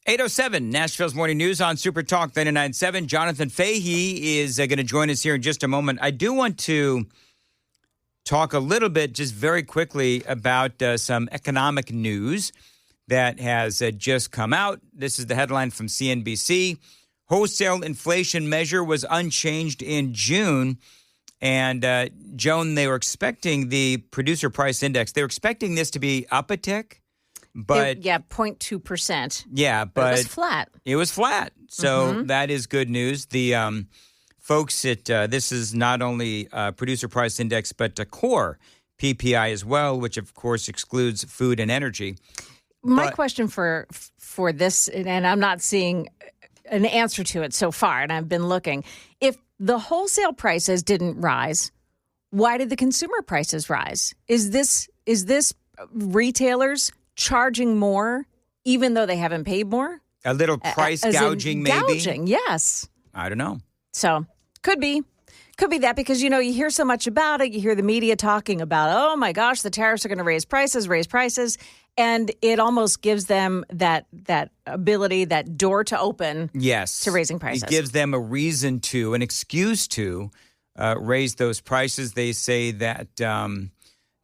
8:07, Nashville's Morning News on Super Talk 99.7. Jonathan Fahey is going to join us here in just a moment. I do want to talk a little bit, just very quickly, about some economic news that has just come out. This is the headline from CNBC. Wholesale inflation measure was unchanged in June. And, Joan, they were expecting the producer price index. They were expecting this to be up a tick. But 0.2%. Yeah, but it was flat. It was flat. So that is good news. The folks at this is not only producer price index, but the core PPI as well, which of course excludes food and energy. My question for this, and I'm not seeing an answer to it so far, and I've been looking. If the wholesale prices didn't rise, why did the consumer prices rise? Is this retailers charging more, even though they haven't paid more? A little price gouging, maybe? Gouging, yes. I don't know. So, could be that because, you hear so much about it. You hear the media talking about, oh, my gosh, the tariffs are going to raise prices. And it almost gives them that ability, that door to open to raising prices. It gives them a reason to, an excuse to raise those prices. They say that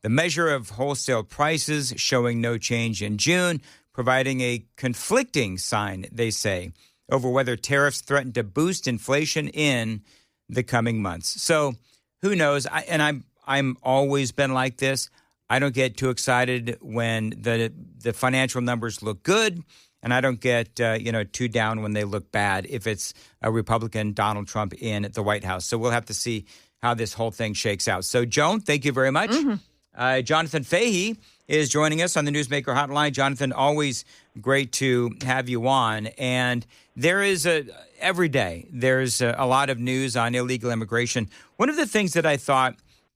the measure of wholesale prices showing no change in June, providing a conflicting sign, they say, over whether tariffs threaten to boost inflation in the coming months. So who knows? I'm always been like this. I don't get too excited when the financial numbers look good, and I don't get too down when they look bad if it's a Republican, Donald Trump, in the White House. So we'll have to see how this whole thing shakes out. So, Joan, thank you very much. Jonathan Fahey is joining us on the Newsmaker Hotline. Jonathan, always great to have you on. And there is every day there's a lot of news on illegal immigration. One of the things that I thought,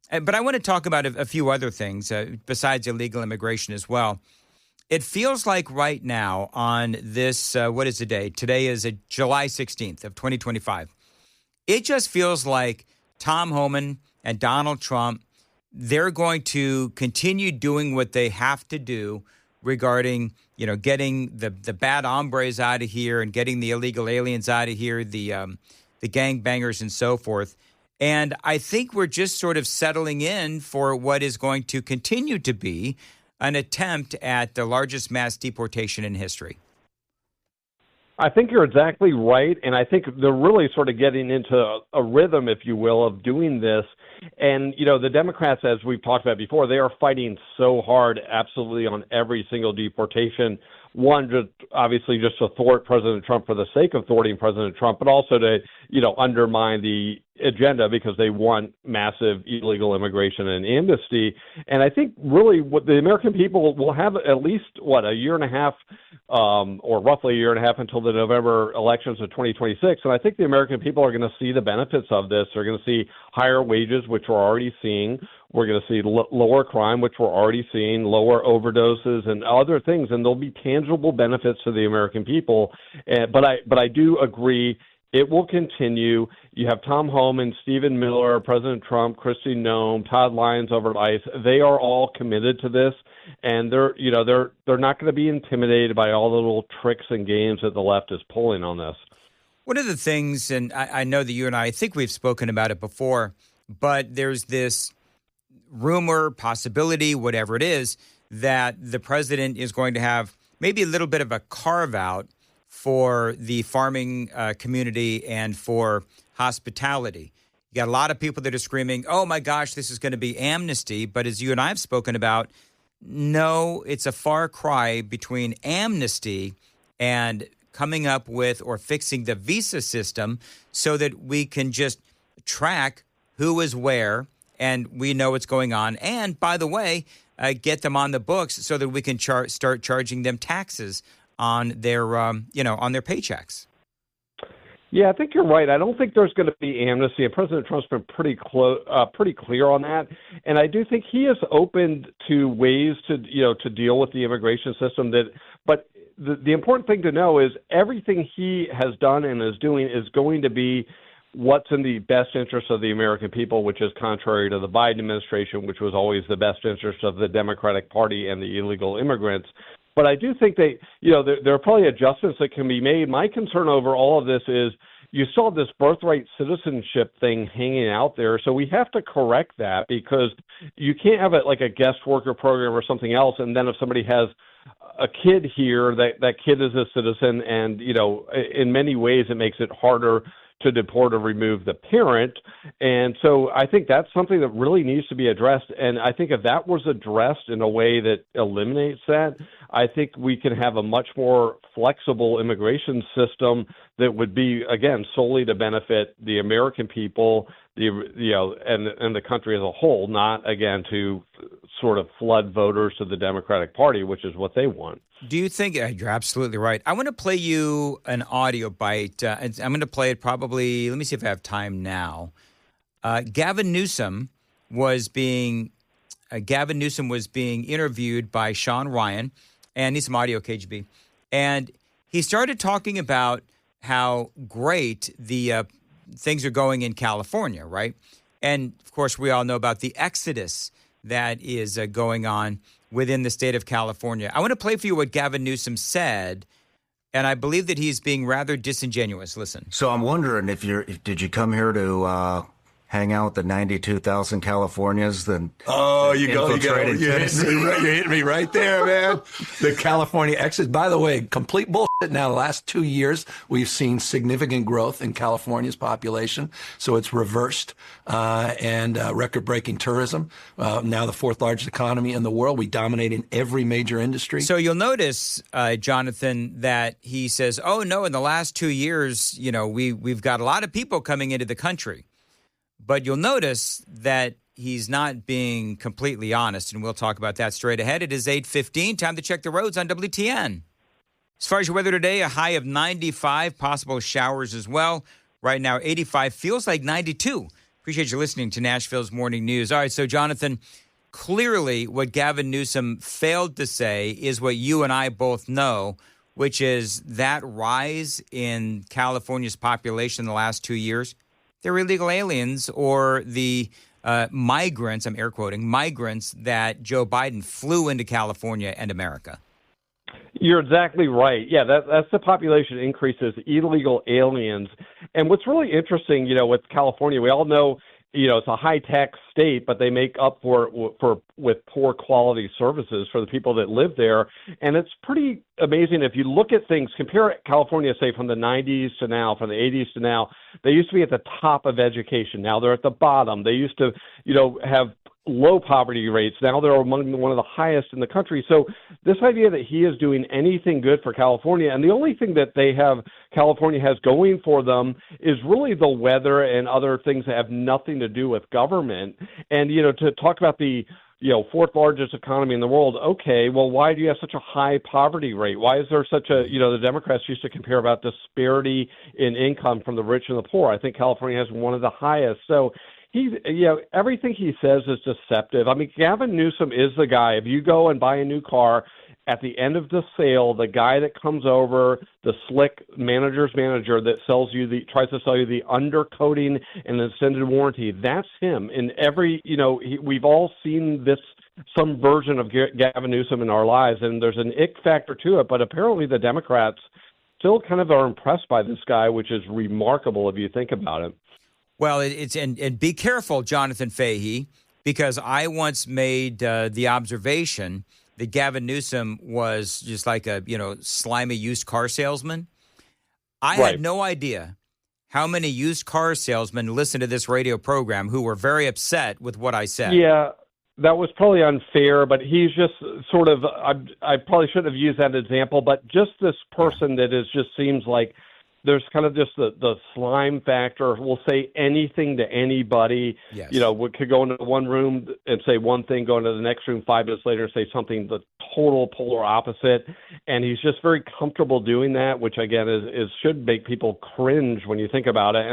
but I want to talk about a few other things besides illegal immigration as well. It feels like right now on this, what is the day? Today is July 16th of 2025. It just feels like Tom Homan and Donald Trump, they're going to continue doing what they have to do regarding, getting the bad hombres out of here and getting the illegal aliens out of here, the gangbangers and so forth. And I think we're just sort of settling in for what is going to continue to be an attempt at the largest mass deportation in history. I think you're exactly right, and I think they're really sort of getting into a rhythm, if you will, of doing this. And, the Democrats, as we've talked about before, they are fighting so hard absolutely on every single deportation. One, obviously just to thwart President Trump for the sake of thwarting President Trump, but also to, undermine the agenda because they want massive illegal immigration and amnesty. And I think really what the American people will have at least, a year and a half or roughly a year and a half until the November elections of 2026. And I think the American people are going to see the benefits of this. They're going to see higher wages, which we're already seeing. We're going to see lower crime, which we're already seeing, lower overdoses and other things. And there'll be tangible benefits to the American people. But I do agree it will continue. You have Tom Homan, Stephen Miller, President Trump, Kristi Noem, Todd Lyons over at ICE. They are all committed to this, and they're not going to be intimidated by all the little tricks and games that the left is pulling on this. One of the things, and I know that you and I think we've spoken about it before, but there's this rumor, possibility, whatever it is, that the president is going to have maybe a little bit of a carve-out for the farming community and for hospitality. You got a lot of people that are screaming, oh, my gosh, this is going to be amnesty. But as you and I have spoken about, no, it's a far cry between amnesty and coming up with or fixing the visa system so that we can just track who is where and we know what's going on. And by the way, get them on the books so that we can start charging them taxes on their, on their paychecks. Yeah, I think you're right. I don't think there's going to be amnesty, and President Trump's been pretty clear on that. And I do think he is open to ways to deal with the immigration system. But the important thing to know is everything he has done and is doing is going to be what's in the best interest of the American people, which is contrary to the Biden administration, which was always the best interest of the Democratic Party and the illegal immigrants. But I do think there are probably adjustments that can be made. My concern over all of this is you still have this birthright citizenship thing hanging out there. So we have to correct that, because you can't have it like a guest worker program or something else. And then if somebody has a kid here, that kid is a citizen. And, in many ways, it makes it harder to deport or remove the parent. And so I think that's something that really needs to be addressed. And I think if that was addressed in a way that eliminates that, I think we can have a much more flexible immigration system that would be, again, solely to benefit the American people, and the country as a whole, not, again, to sort of flood voters to the Democratic Party, which is what they want. Do you think you're absolutely right? I want to play you an audio bite. I'm going to play it probably. Let me see if I have time now. Gavin Newsom was being interviewed by Sean Ryan, and I need some audio, KGB. And he started talking about how great the things are going in California, right? And of course, we all know about the exodus that is going on within the state of California. I want to play for you what Gavin Newsom said, and I believe that he's being rather disingenuous. Listen. So I'm wondering did you come here to hang out with the 92,000 Californians? Then you hit me right there, man. The California exit. By the way, complete bullshit. Now, the last 2 years, we've seen significant growth in California's population. So it's reversed and record-breaking tourism. Now the fourth largest economy in the world. We dominate in every major industry. So you'll notice, Jonathan, that he says, oh, no, in the last 2 years, we've got a lot of people coming into the country. But you'll notice that he's not being completely honest, and we'll talk about that straight ahead. It is 8:15. Time to check the roads on WTN. As far as your weather today, a high of 95, possible showers as well. Right now, 85, feels like 92. Appreciate you listening to Nashville's Morning News. All right, so Jonathan, clearly what Gavin Newsom failed to say is what you and I both know, which is that rise in California's population in the last 2 years, they're illegal aliens or the migrants, I'm air quoting, migrants that Joe Biden flew into California and America. You're exactly right. Yeah, that's the population increases, illegal aliens. And what's really interesting, with California, we all know, it's a high-tax state, but they make up for with poor quality services for the people that live there. And it's pretty amazing if you look at things, compare California, say, from the 90s to now, from the 80s to now. They used to be at the top of education. Now they're at the bottom. They used to, have low poverty rates. Now they're among one of the highest in the country. So this idea that he is doing anything good for California, and the only thing that California has going for them is really the weather and other things that have nothing to do with government. And, to talk about the fourth largest economy in the world. Okay, well, why do you have such a high poverty rate? Why is there such a, the Democrats used to compare about disparity in income from the rich and the poor. I think California has one of the highest. So everything he says is deceptive. I mean, Gavin Newsom is the guy. If you go and buy a new car, at the end of the sale, the guy that comes over, the slick manager's manager that tries to sell you the undercoating and extended warranty, that's him. And we've all seen some version of Gavin Newsom in our lives, and there's an ick factor to it. But apparently the Democrats still kind of are impressed by this guy, which is remarkable if you think about it. Well, and be careful, Jonathan Fahey, because I once made the observation that Gavin Newsom was just like a, slimy used car salesman. I had no idea how many used car salesmen listen to this radio program who were very upset with what I said. Yeah, that was probably unfair, but he's just sort of, I probably shouldn't have used that example, but just this person that just seems like there's kind of just the slime factor. Will say anything to anybody. Yes. We could go into one room and say one thing, go into the next room 5 minutes later and say something the total polar opposite. And he's just very comfortable doing that, which again is should make people cringe when you think about it.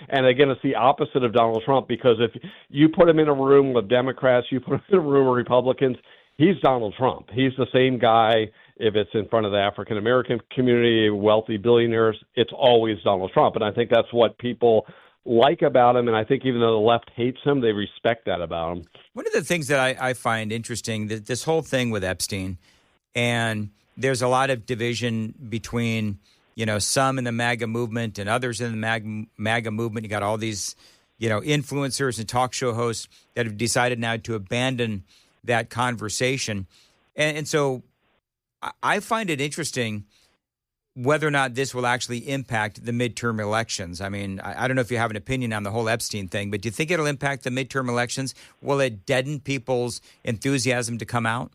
And again, it's the opposite of Donald Trump, because if you put him in a room with Democrats, you put him in a room with Republicans, he's Donald Trump. He's the same guy. If it's in front of the African-American community, wealthy billionaires, it's always Donald Trump. And I think that's what people like about him. And I think even though the left hates him, they respect that about him. One of the things that I find interesting, that this whole thing with Epstein, and there's a lot of division between, some in the MAGA movement and others in the MAGA movement. You got all these, influencers and talk show hosts that have decided now to abandon that conversation. And so I find it interesting whether or not this will actually impact the midterm elections. I mean, I don't know if you have an opinion on the whole Epstein thing, but do you think it'll impact the midterm elections? Will it deaden people's enthusiasm to come out?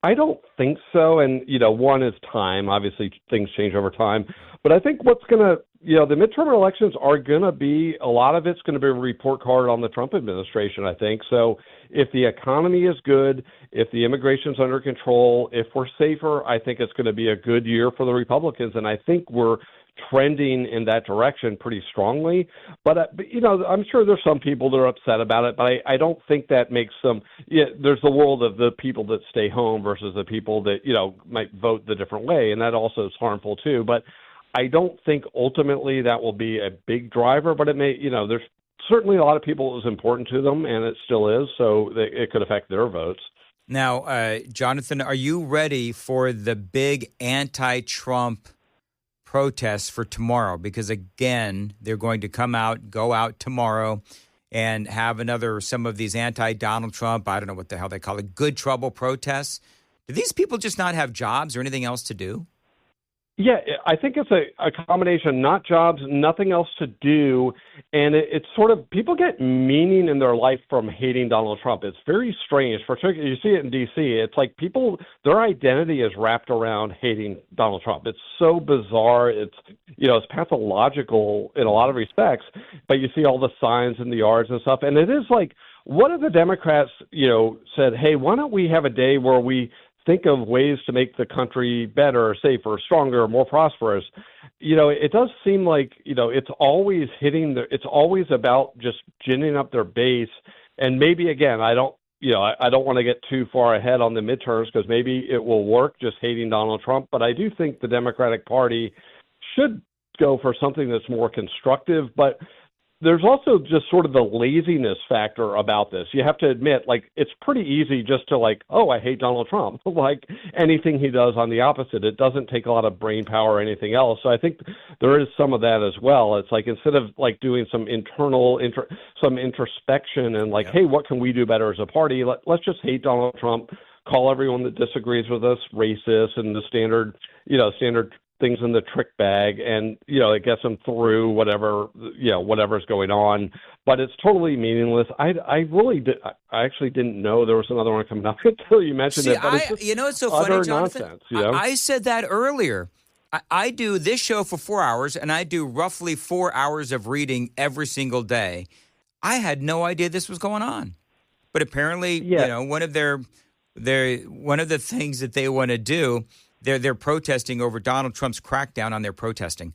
I don't think so. And, one is time. Obviously, things change over time. But I think what's going to, the midterm elections are going to be, a lot of it's going to be a report card on the Trump administration, I think. So if the economy is good, if the immigration's under control, if we're safer, I think it's going to be a good year for the Republicans. And I think we're trending in that direction pretty strongly. But I'm sure there's some people that are upset about it, but I don't think that makes them, there's the world of the people that stay home versus the people that, might vote the different way. And that also is harmful too. But I don't think ultimately that will be a big driver, but it may, there's certainly a lot of people it was important to them, and it still is, so it could affect their votes. Now, Jonathan, are you ready for the big anti-Trump protests for tomorrow? Because, again, they're going to go out tomorrow and have some of these anti-Donald Trump, I don't know what the hell they call it, good trouble protests. Do these people just not have jobs or anything else to do? Yeah, I think it's a combination, not jobs, nothing else to do. And it's sort of, people get meaning in their life from hating Donald Trump. It's very strange. Particularly, you see it in D.C. It's like people, their identity is wrapped around hating Donald Trump. It's so bizarre. It's, it's pathological in a lot of respects. But you see all the signs in the yards and stuff. And it is like, what if the Democrats, said, hey, why don't we have a day where we think of ways to make the country better, safer, stronger, more prosperous? It does seem like, it's always it's always about just ginning up their base. And maybe, again, I don't want to get too far ahead on the midterms because maybe it will work just hating Donald Trump. But I do think the Democratic Party should go for something that's more constructive. But there's also just sort of the laziness factor about this. You have to admit, it's pretty easy just to I hate Donald Trump. Anything he does on the opposite, it doesn't take a lot of brain power or anything else. So I think there is some of that as well. It's instead of doing some internal, some introspection and hey, what can we do better as a party? Let's just hate Donald Trump, call everyone that disagrees with us racist and the standard things in the trick bag, and it gets them through whatever's going on. But it's totally meaningless. I actually didn't know there was another one coming up until you mentioned it. But it's so funny, Jonathan. Nonsense, I said that earlier. I do this show for 4 hours, and I do roughly 4 hours of reading every single day. I had no idea this was going on, but apparently, one of the things that they want to do. They're protesting over Donald Trump's crackdown on their protesting.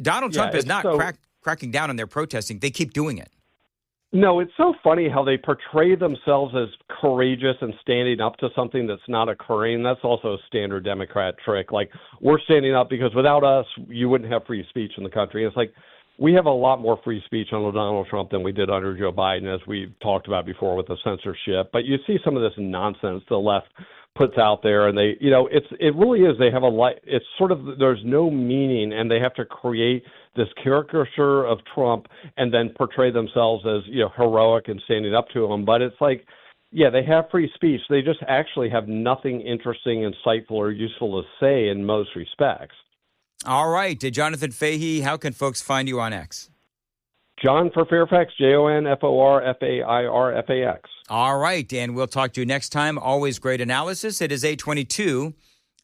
Donald Trump is not cracking down on their protesting. They keep doing it. No, it's so funny how they portray themselves as courageous and standing up to something that's not occurring. That's also a standard Democrat trick. We're standing up because without us, you wouldn't have free speech in the country. It's we have a lot more free speech under Donald Trump than we did under Joe Biden, as we've talked about before with the censorship. But you see some of this nonsense the left puts out there, and they, it really is. They have it's sort of, there's no meaning, and they have to create this caricature of Trump and then portray themselves as, heroic and standing up to him. But it's they have free speech. They just actually have nothing interesting, insightful, or useful to say in most respects. All right. Jonathan Fahey, how can folks find you on X? John for Fairfax, JONFORFAIRFAX. All right, and we'll talk to you next time. Always great analysis. It is 8:22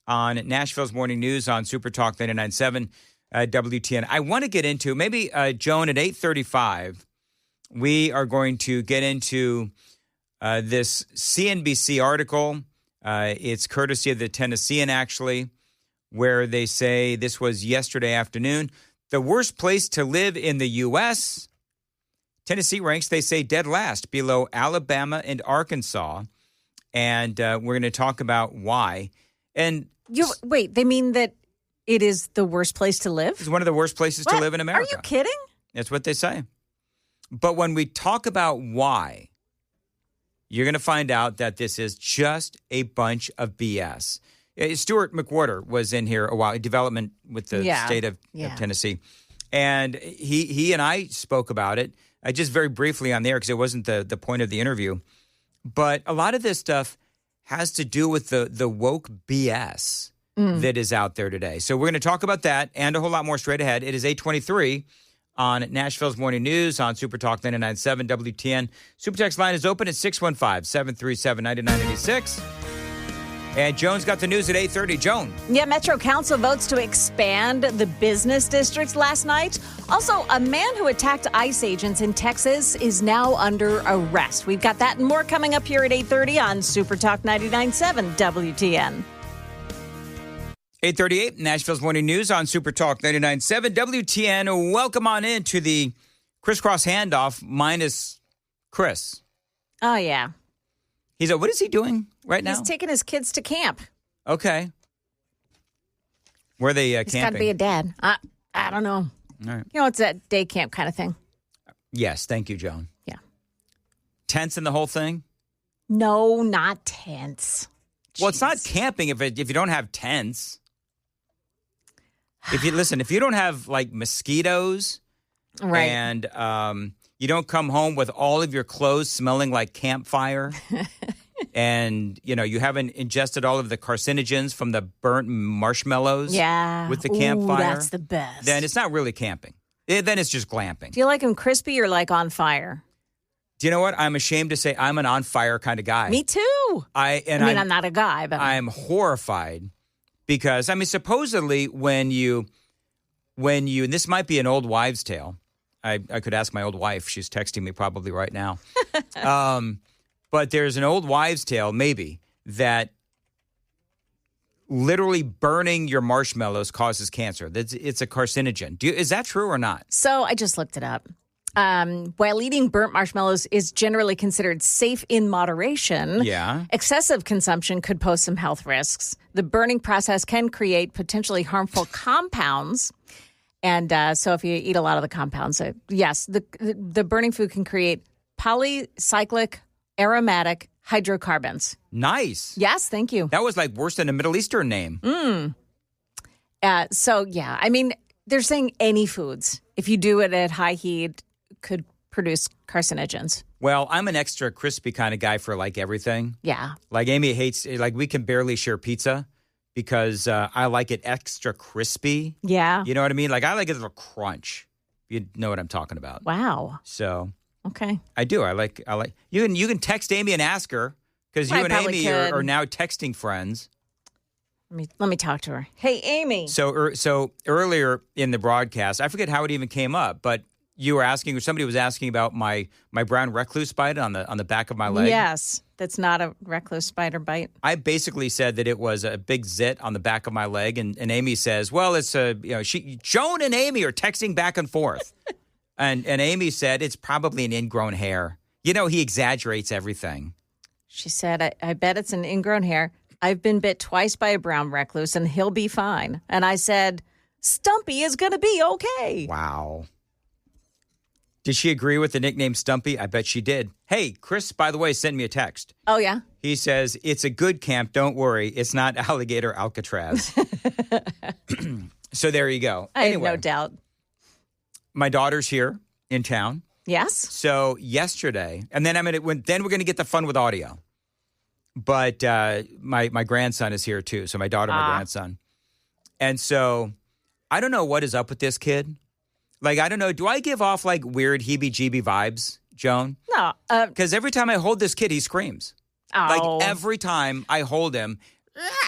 on Nashville's Morning News on Super Talk 99.7 WTN. I want to get into, maybe, Joan, at 8:35, we are going to get into this CNBC article. It's courtesy of the Tennessean, actually, where they say, this was yesterday afternoon, the worst place to live in the U.S., Tennessee ranks, they say, dead last, below Alabama and Arkansas. And we're going to talk about why. And wait, they mean that it is the worst place to live? It's one of the worst places to live in America. Are you kidding? That's what they say. But when we talk about why, you're going to find out that this is just a bunch of BS. Stuart McWhorter was in here a while, development with the Yeah. state of Yeah. Tennessee. And he and I spoke about it just very briefly on the air because it wasn't the point of the interview. But a lot of this stuff has to do with the woke BS that is out there today. So we're going to talk about that and a whole lot more straight ahead. It is 8:23 on Nashville's Morning News on Super Talk 99.7 WTN. Super Text line is open at 615-737-9986. And Joan's got the news at 8:30. Joan. Yeah, Metro Council votes to expand the business districts last night. Also, a man who attacked ICE agents in Texas is now under arrest. We've got that and more coming up here at 8:30 on Super Talk 99.7 WTN. 8:38, Nashville's Morning News on Super Talk 99.7 WTN. Welcome on in to the crisscross handoff minus Chris. Oh, yeah. What is he doing right now? He's taking his kids to camp. Okay. Where are they He's got to camping? be a dad. I don't know. All right. You know, it's that day camp kind of thing. Yes, thank you, Joan. Yeah. Tents in the whole thing? No, not tents. Well, it's not Jeez. camping if you don't have tents. If you don't have like mosquitoes Right. and you don't come home with all of your clothes smelling like campfire and you haven't ingested all of the carcinogens from the burnt marshmallows Yeah. with the Ooh, campfire, that's the best. then it's not really camping. Then it's just glamping. Do you like them crispy or like on fire? Do you know what? I'm ashamed to say I'm an on fire kind of guy. Me too. I'm not a guy, but I'm horrified because supposedly when you and this might be an old wives' tale. I could ask my old wife. She's texting me probably right now. But there's an old wives' tale, maybe, that literally burning your marshmallows causes cancer. It's a carcinogen. Is that true or not? So I just looked it up. While eating burnt marshmallows is generally considered safe in moderation, Yeah. excessive consumption could pose some health risks. The burning process can create potentially harmful compounds. And so if you eat a lot of the compounds, yes, the burning food can create polycyclic aromatic hydrocarbons. Nice. Yes, thank you. That was like worse than a Middle Eastern name. So, yeah, they're saying any foods, if you do it at high heat, could produce carcinogens. Well, I'm an extra crispy kind of guy for like everything. Yeah. Like Amy hates, like we can barely share pizza because I like it extra crispy. Yeah. You know what I mean? Like I like it a little crunch. You know what I'm talking about. Wow. So Okay. I do. I like. You can text Amy and ask her because I you and probably Amy could. are now texting friends. Let me talk to her. Hey, Amy. So earlier in the broadcast, I forget how it even came up, but you were asking, or somebody was asking about my brown recluse bite on the back of my leg. Yes, that's not a recluse spider bite. I basically said that it was a big zit on the back of my leg, and Amy says, "Well, it's Joan and Amy are texting back and forth," and Amy said it's probably an ingrown hair. He exaggerates everything. She said, I bet it's an ingrown hair. I've been bit twice by a brown recluse, and he'll be fine. And I said, Stumpy is going to be okay. Wow. Did she agree with the nickname Stumpy? I bet she did. Hey, Chris, by the way, sent me a text. Oh, yeah? He says, it's a good camp. Don't worry. It's not alligator Alcatraz. So there you go. I have no doubt. My daughter's here in town. Yes? So yesterday, and then we're going to get the fun with audio. But my grandson is here too. So my daughter, my grandson. And so I don't know what is up with this kid. Like, I don't know. Do I give off like weird heebie-jeebie vibes, Joan? No. Because every time I hold this kid, he screams. Oh. Like every time I hold him,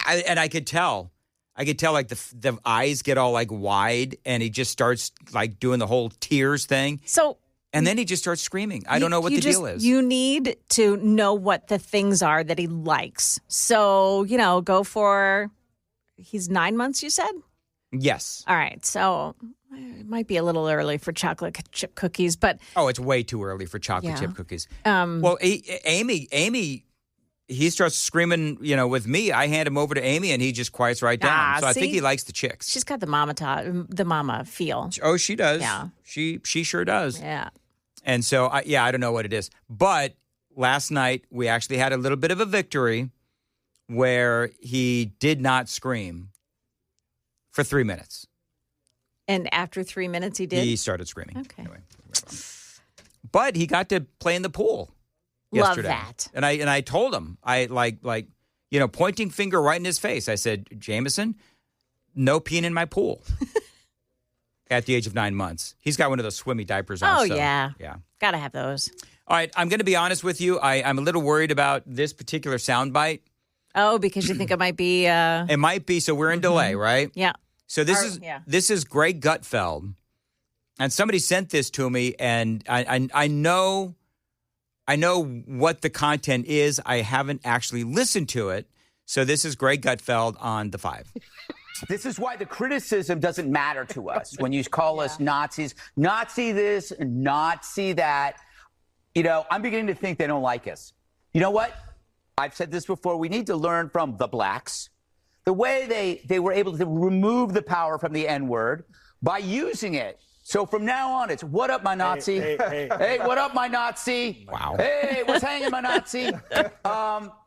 and I could tell like the eyes get all like wide, and he just starts like doing the whole tears thing. So... And then he just starts screaming. I don't know what the deal is. You need to know what the things are that he likes. So, go for, he's 9 months, you said? Yes. All right. So it might be a little early for chocolate chip cookies, but. Oh, it's way too early for chocolate Yeah. chip cookies. Well, Amy, he starts screaming, with me. I hand him over to Amy, and he just quiets right down. So I think see? he likes the chicks. She's got the mama feel. Oh, she does. Yeah. She sure does. Yeah. And so, I don't know what it is. But last night, we actually had a little bit of a victory where he did not scream for 3 minutes. And after 3 minutes, he did? He started screaming. Okay. Anyway. But he got to play in the pool yesterday. Love that. And I told him, pointing finger right in his face. I said, Jameson, no peeing in my pool. At the age of 9 months. He's got one of those swimmy diapers on. Oh, so, yeah. Yeah. Got to have those. All right, I'm going to be honest with you. I'm a little worried about this particular soundbite. Oh, because you think it might be... It might be, so we're in delay, right? Yeah. So this is Greg Gutfeld, and somebody sent this to me, and I know what the content is. I haven't actually listened to it. So this is Greg Gutfeld on The Five. This is why the criticism doesn't matter to us when you call us Nazis. Nazi this, Nazi that. You know, I'm beginning to think they don't like us. You know what? I've said this before. We need to learn from the blacks. The way they were able to remove the power from the N-word by using it. So from now on, it's, what up, my Nazi? Hey, what up, my Nazi? Wow. Hey, what's hanging, my Nazi? All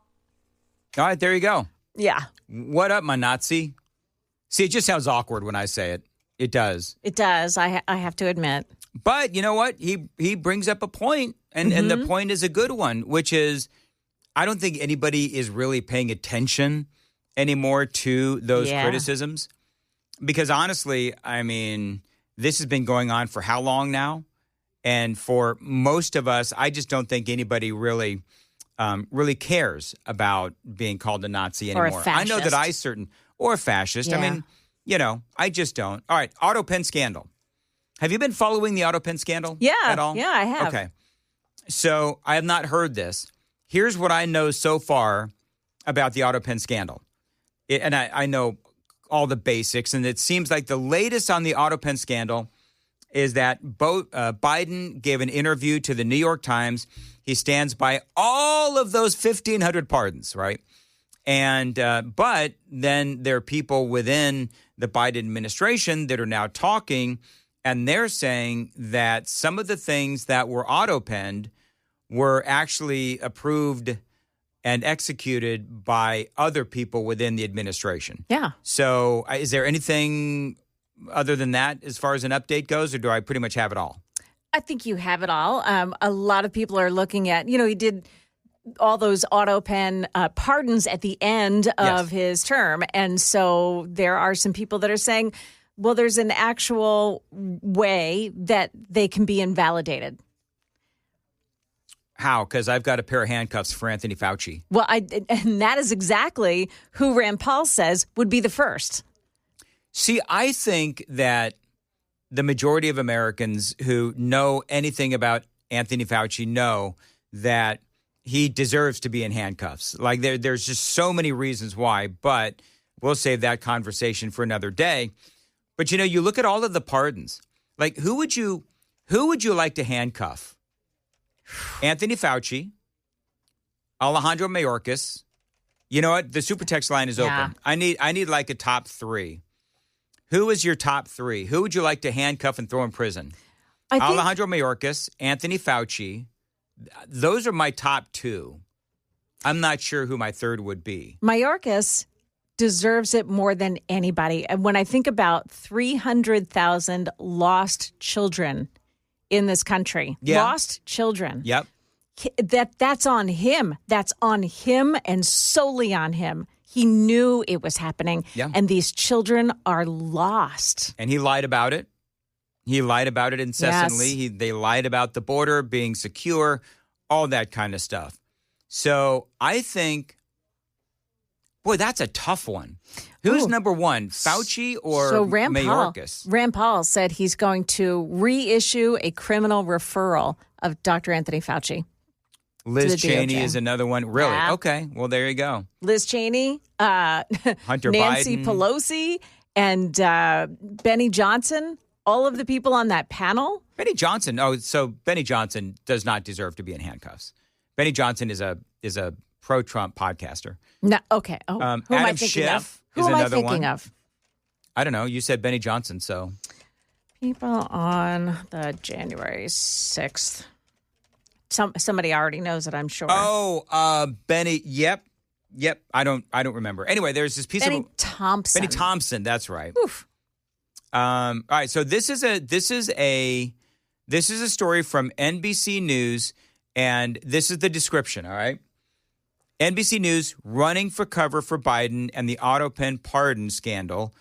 right, there you go. Yeah. What up, my Nazi? See, it just sounds awkward when I say it. It does. It does. I have to admit. But you know what? He brings up a point, and the point is a good one, which is I don't think anybody is really paying attention anymore to those criticisms. Because honestly, I mean, this has been going on for how long now? And for most of us, I just don't think anybody really cares about being called a Nazi anymore. Or a fascist. I know that or a fascist. Yeah. I mean, I just don't. All right, AutoPen scandal. Have you been following the AutoPen scandal at all? Yeah, I have. Okay. So I have not heard this. Here's what I know so far about the AutoPen scandal. And I know all the basics, and it seems like the latest on the AutoPen scandal is that Biden gave an interview to the New York Times. He stands by all of those 1,500 pardons, right? And but then there are people within the Biden administration that are now talking, and they're saying that some of the things that were auto-penned were actually approved and executed by other people within the administration. Yeah. So is there anything other than that as far as an update goes, or do I pretty much have it all? I think you have it all. A lot of people are looking at, he did all those AutoPen pardons at the end of his term. And so there are some people that are saying, well, there's an actual way that they can be invalidated. How? Because I've got a pair of handcuffs for Anthony Fauci. Well, and that is exactly who Rand Paul says would be the first. See, I think that the majority of Americans who know anything about Anthony Fauci know that he deserves to be in handcuffs. Like there's just so many reasons why, but we'll save that conversation for another day. But you look at all of the pardons. Like who would you like to handcuff? Anthony Fauci, Alejandro Mayorkas. You know what? The super text line is open. I need like a top three. Who is your top three? Who would you like to handcuff and throw in prison? Alejandro Mayorkas, Anthony Fauci. Those are my top two. I'm not sure who my third would be. Mayorkas deserves it more than anybody. And when I think about 300,000 lost children in this country, lost children. Yep. That's on him. That's on him and solely on him. He knew it was happening. Yeah. And these children are lost. And he lied about it. He lied about it incessantly. Yes. They lied about the border being secure, all that kind of stuff. So I think, boy, that's a tough one. Who's number one, Fauci or Mayorkas? Rand Paul said he's going to reissue a criminal referral of Dr. Anthony Fauci. Liz Cheney is another one. Really? Yeah. Okay. Well, there you go. Liz Cheney, Hunter Nancy Biden. Pelosi, and Benny Johnson. All of the people on that panel. Benny Johnson. Oh, so Benny Johnson does not deserve to be in handcuffs. Benny Johnson is a pro-Trump podcaster. No, okay. Oh, who Adam am I thinking Schiff of? Who is am I another thinking one. of? I don't know. You said Benny Johnson, so. People on the January 6th. Somebody already knows it, I'm sure. Oh, Benny. Yep. Yep, I don't remember. Anyway, there's this piece Benny of Thompson. Benny Thompson. That's right. Oof. All right, so this is a story from NBC News, and this is the description. All right, NBC News running for cover for Biden and the AutoPen pardon scandal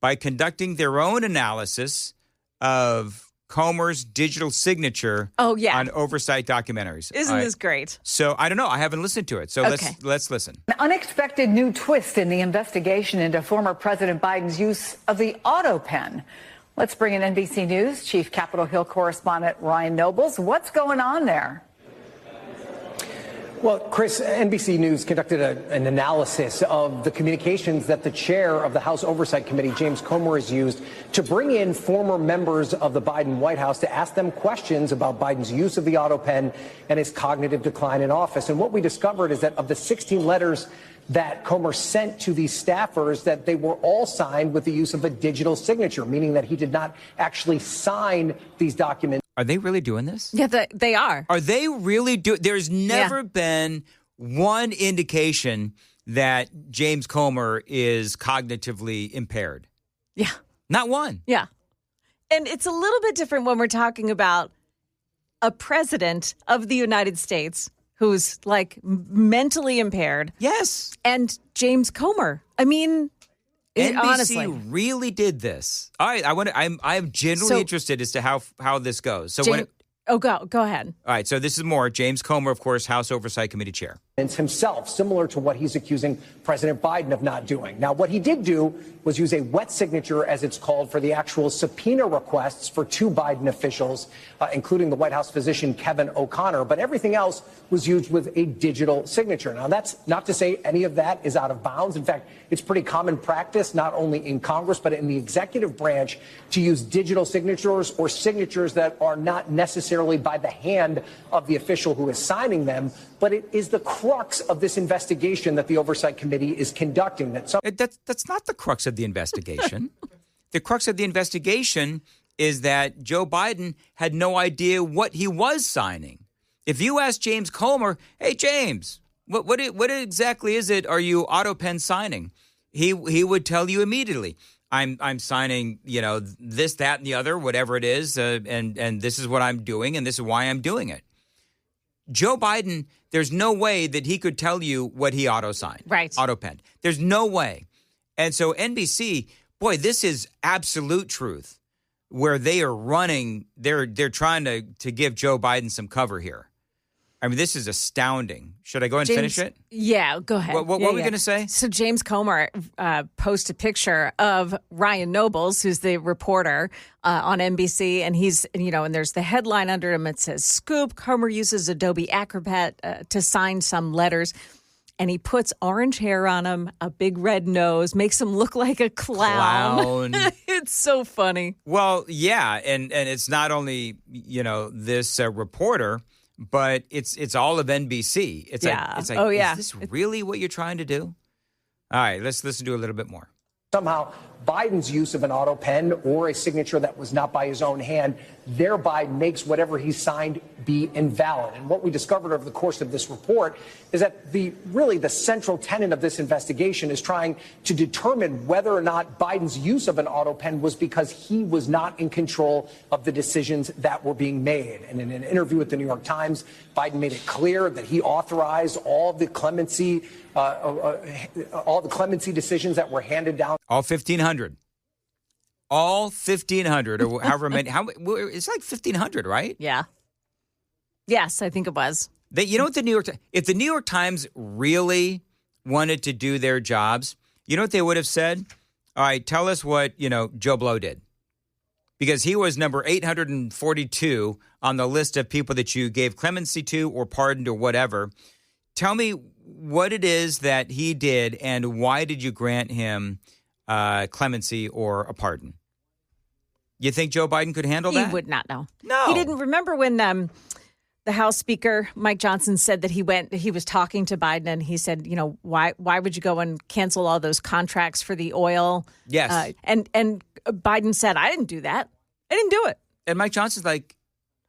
by conducting their own analysis of Comer's digital signature on oversight documentaries. Isn't this great? So I don't know. I haven't listened to it. So let's listen. An unexpected new twist in the investigation into former President Biden's use of the AutoPen. Let's bring in NBC News Chief Capitol Hill correspondent Ryan Nobles. What's going on there? Well, Chris, NBC News conducted an analysis of the communications that the chair of the House Oversight Committee, James Comer, has used to bring in former members of the Biden White House to ask them questions about Biden's use of the AutoPen and his cognitive decline in office. And what we discovered is that of the 16 letters that Comer sent to these staffers, that they were all signed with the use of a digital signature, meaning that he did not actually sign these documents. Are they really doing this? Yeah, they are. Are they really doing? There's never been one indication that James Comer is cognitively impaired. Yeah. Not one. Yeah. And it's a little bit different when we're talking about a president of the United States who's like mentally impaired. Yes. And James Comer. I mean, NBC honestly, really did this. All right, I'm genuinely interested as to how this goes. So go ahead. All right, so this is more James Comer, of course, House Oversight Committee chair. Himself, similar to what he's accusing President Biden of not doing. Now, what he did do was use a wet signature, as it's called, for the actual subpoena requests for 2 Biden officials, including the White House physician Kevin O'Connor. But everything else was used with a digital signature. Now, that's not to say any of that is out of bounds. In fact, it's pretty common practice, not only in Congress, but in the executive branch, to use digital signatures or signatures that are not necessarily by the hand of the official who is signing them. But it is the crux of this investigation that the Oversight Committee is conducting. That's not the crux of the investigation. The crux of the investigation is that Joe Biden had no idea what he was signing. If you ask James Comer, hey, James, what exactly is it are you AutoPen signing? He would tell you immediately, I'm signing, this, that, and the other, whatever it is, and this is what I'm doing, and this is why I'm doing it. Joe Biden, there's no way that he could tell you what he auto-signed. Right. AutoPen. There's no way. And so NBC, boy, this is absolute truth where they are running, they're trying to give Joe Biden some cover here. I mean, this is astounding. Should I go and finish it? Yeah, go ahead. What were we going to say? So James Comer posted a picture of Ryan Nobles, who's the reporter on NBC, and he's, and there's the headline under him. It says, "Scoop, Comer uses Adobe Acrobat to sign some letters." And he puts orange hair on him, a big red nose, makes him look like a clown. It's so funny. Well, yeah, and it's not only, this reporter, but it's all of NBC. It's like, is this really what you're trying to do? All right, let's listen to a little bit more. Somehow, Biden's use of an AutoPen or a signature that was not by his own hand thereby makes whatever he signed be invalid. And what we discovered over the course of this report is that the central tenet of this investigation is trying to determine whether or not Biden's use of an AutoPen was because he was not in control of the decisions that were being made. And in an interview with the New York Times, Biden made it clear that he authorized all the clemency decisions that were handed down. All 1,500. All 1,500 or however many. It's like 1,500, right? Yeah. Yes, I think it was. What if the New York Times really wanted to do their jobs, you know what they would have said? All right, tell us what, Joe Blow did. Because he was number 842 on the list of people that you gave clemency to or pardoned or whatever. Tell me what it is that he did and why did you grant him clemency or a pardon? You think Joe Biden could handle that? He would not know. No. He didn't remember when the House Speaker, Mike Johnson, said that he was talking to Biden and he said, why would you go and cancel all those contracts for the oil? Yes. And Biden said, I didn't do that. I didn't do it. And Mike Johnson's like,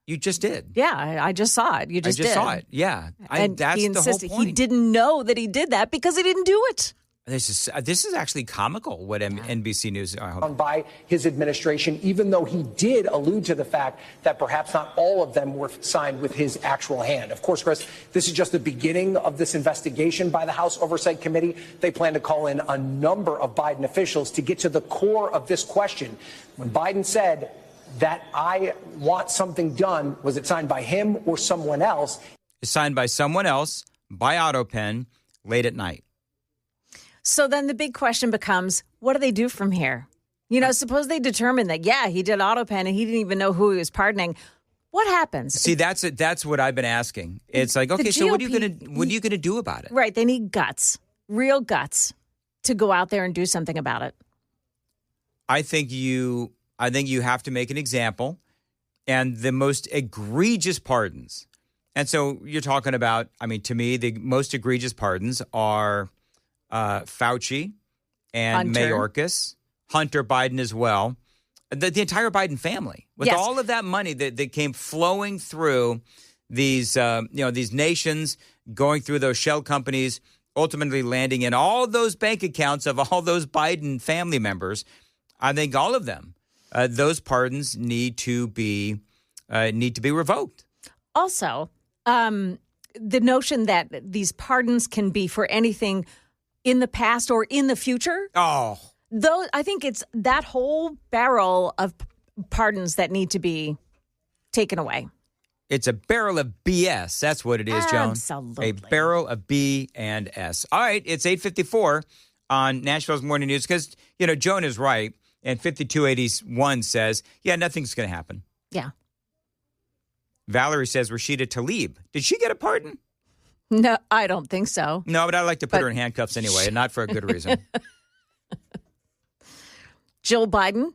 You just did. Yeah, I just saw it. You just did. saw it. Yeah. And that's he the insisted whole point. he didn't know that he did that because he didn't do it. This is actually comical what NBC News. By his administration, even though he did allude to the fact that perhaps not all of them were signed with his actual hand. Of course, Chris, this is just the beginning of this investigation by the House Oversight Committee. They plan to call in a number of Biden officials to get to the core of this question. When Biden said that I want something done, was it signed by him or someone else? It's signed by someone else by AutoPen late at night. So then the big question becomes, what do they do from here? You know, suppose they determine that, yeah, he did AutoPen and he didn't even know who he was pardoning. What happens? See, that's what I've been asking. It's like, okay, so what are you gonna do about it? Right. They need guts, real guts, to go out there and do something about it. I think you have to make an example, and the most egregious pardons. And so you're talking about, I mean, to me, the most egregious pardons are Fauci and Mayorkas, Hunter Biden as well, the entire Biden family, with all of that money that came flowing through these these nations, going through those shell companies, ultimately landing in all those bank accounts of all those Biden family members. I think all of them, those pardons need to be revoked. Also, the notion that these pardons can be for anything in the past or in the future. Oh, though I think it's that whole barrel of pardons that need to be taken away. It's a barrel of BS. That's what it is, Joan. Absolutely. A barrel of B and S. All right, it's 8:54 on Nashville's Morning News because, Joan is right. And 5281 says, yeah, nothing's going to happen. Yeah. Valerie says Rashida Tlaib. Did she get a pardon? No, I don't think so. No, but I'd like to put her in handcuffs anyway, and not for a good reason. Jill Biden,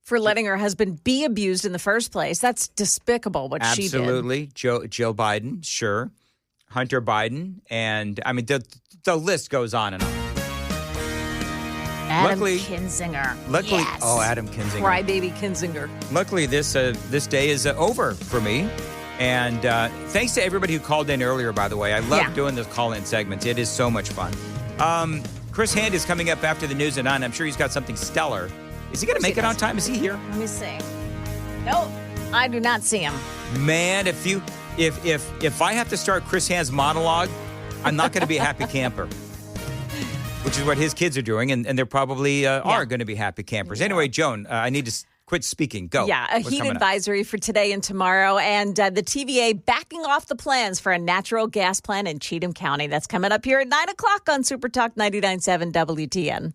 for letting her husband be abused in the first place. That's despicable what she did. Absolutely. Jill Biden, sure. Hunter Biden. And, I mean, the list goes on and on. Adam Kinzinger. Luckily, yes. Oh, Adam Kinzinger. Crybaby Kinzinger. Luckily, this day is over for me. And thanks to everybody who called in earlier, by the way. I love doing the call-in segments. It is so much fun. Chris Hand is coming up after the news at 9. I'm sure he's got something stellar. Is he going to make it on time? Is he here? Let me see. Nope, I do not see him. Man, if I have to start Chris Hand's monologue, I'm not going to be a happy camper. Which is what his kids are doing, and they're probably are going to be happy campers. Yeah. Anyway, Joan, I need to quit speaking. Go. Yeah, a heat advisory for today and tomorrow, and the TVA backing off the plans for a natural gas plant in Cheatham County. That's coming up here at 9 o'clock on Super Talk 99.7 WTN.